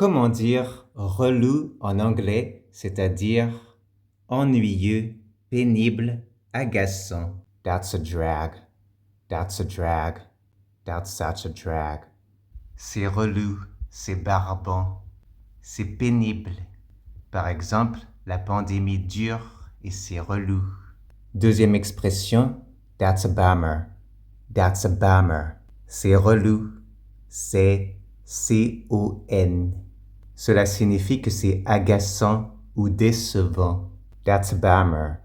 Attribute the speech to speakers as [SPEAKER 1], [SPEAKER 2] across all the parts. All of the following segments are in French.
[SPEAKER 1] Comment dire relou en anglais, c'est-à-dire ennuyeux, pénible, agaçant. That's a drag. That's a drag. That's such a drag. C'est relou, c'est barbant, c'est pénible. Par exemple, la pandémie dure et c'est relou. Deuxième expression, that's a bummer. That's a bummer. C'est relou. C'est C-O-N. Cela signifie que c'est agaçant ou décevant. That's a bummer.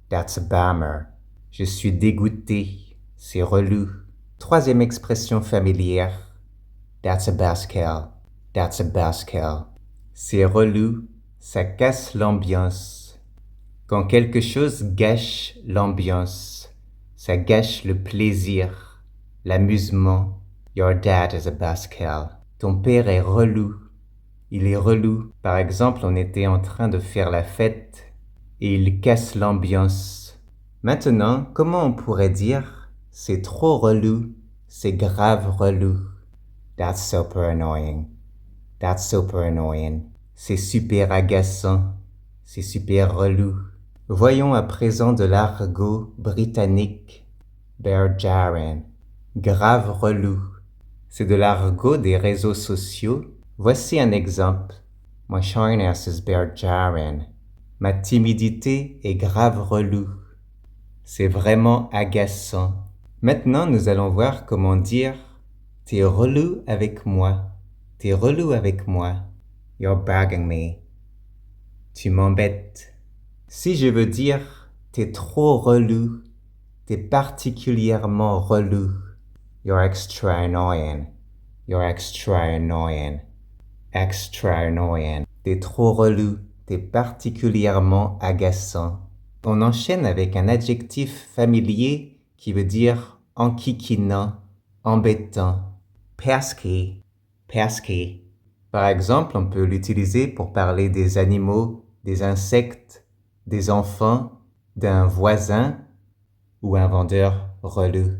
[SPEAKER 1] That's a bummer. Je suis dégoûté. C'est relou. Troisième expression familière. That's a buzzkill. That's a buzzkill. C'est relou. Ça casse l'ambiance. Quand quelque chose gâche l'ambiance, ça gâche le plaisir, l'amusement. Your dad is a buzzkill. Ton père est relou. Il est relou. Par exemple, on était en train de faire la fête et il casse l'ambiance. Maintenant, comment on pourrait dire c'est trop relou, c'est grave relou. That's super annoying. That's super annoying. C'est super agaçant. C'est super relou. Voyons à présent de l'argot britannique. Berjaran. Grave relou. C'est de l'argot des réseaux sociaux. Voici un exemple. My shyness is berjaran. Ma timidité est grave relou. C'est vraiment agaçant. Maintenant, nous allons voir comment dire t'es relou avec moi. T'es relou avec moi. You're bugging me. Tu m'embêtes. Si je veux dire t'es trop relou, t'es particulièrement relou. You're extra annoying. You're extra annoying. Extra annoying. T'es trop relou, t'es particulièrement agaçant. On enchaîne avec un adjectif familier qui veut dire enquiquinant, embêtant. Pesky. Pesky. Par exemple, on peut l'utiliser pour parler des animaux, des insectes, des enfants, d'un voisin ou un vendeur relou.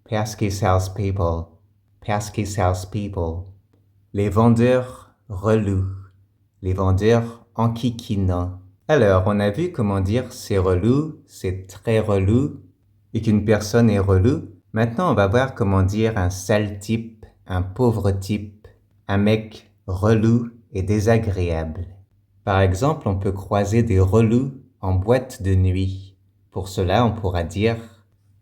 [SPEAKER 1] Pesky salespeople. Pesky salespeople. Les vendeurs relous. Les vendeurs enquiquinants. Alors, on a vu comment dire c'est relou, c'est très relou, et qu'une personne est relou. Maintenant, on va voir comment dire un sale type, un pauvre type, un mec relou et désagréable. Par exemple, on peut croiser des relous en boîte de nuit. Pour cela, on pourra dire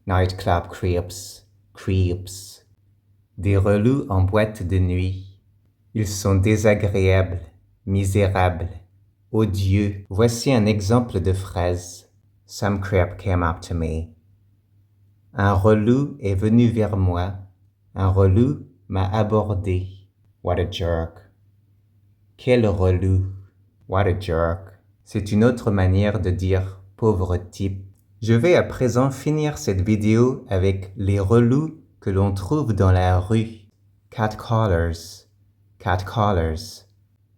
[SPEAKER 1] nightclub creeps, creeps. Des relous en boîte de nuit. Ils sont désagréables, misérables, odieux. Voici un exemple de phrase. Some creep came up to me. Un relou est venu vers moi. Un relou m'a abordé. What a jerk. Quel relou. What a jerk. C'est une autre manière de dire pauvre type. Je vais à présent finir cette vidéo avec les relous que l'on trouve dans la rue. Catcallers. Catcallers.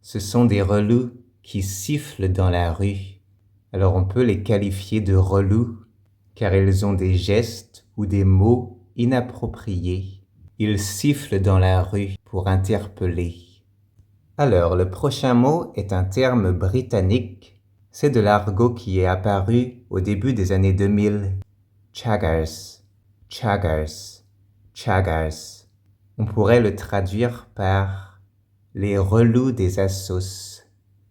[SPEAKER 1] Ce sont des relous qui sifflent dans la rue. Alors on peut les qualifier de relous car ils ont des gestes ou des mots inappropriés. Ils sifflent dans la rue pour interpeller. Alors, le prochain mot est un terme britannique. C'est de l'argot qui est apparu au début des années 2000. Chaggers, chaggers, chaggers. On pourrait le traduire par les relous des assos,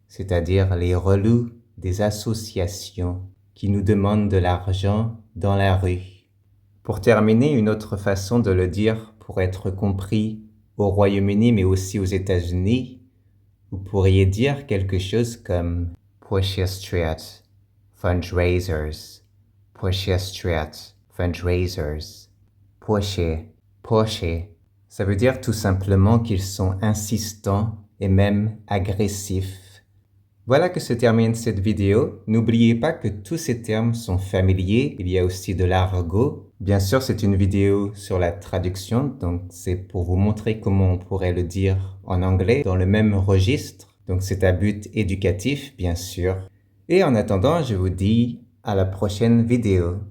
[SPEAKER 1] c'est-à-dire les relous des associations qui nous demandent de l'argent dans la rue. Pour terminer, une autre façon de le dire pour être compris au Royaume-Uni mais aussi aux États-Unis, vous pourriez dire quelque chose comme Pusher Street, fundraisers, Pusher Street, fundraisers, pusher, pusher. Ça veut dire tout simplement qu'ils sont insistants et même agressifs. Voilà que se termine cette vidéo. N'oubliez pas que tous ces termes sont familiers. Il y a aussi de l'argot. Bien sûr, c'est une vidéo sur la traduction, donc c'est pour vous montrer comment on pourrait le dire en anglais dans le même registre. Donc c'est à but éducatif, bien sûr. Et en attendant, je vous dis à la prochaine vidéo.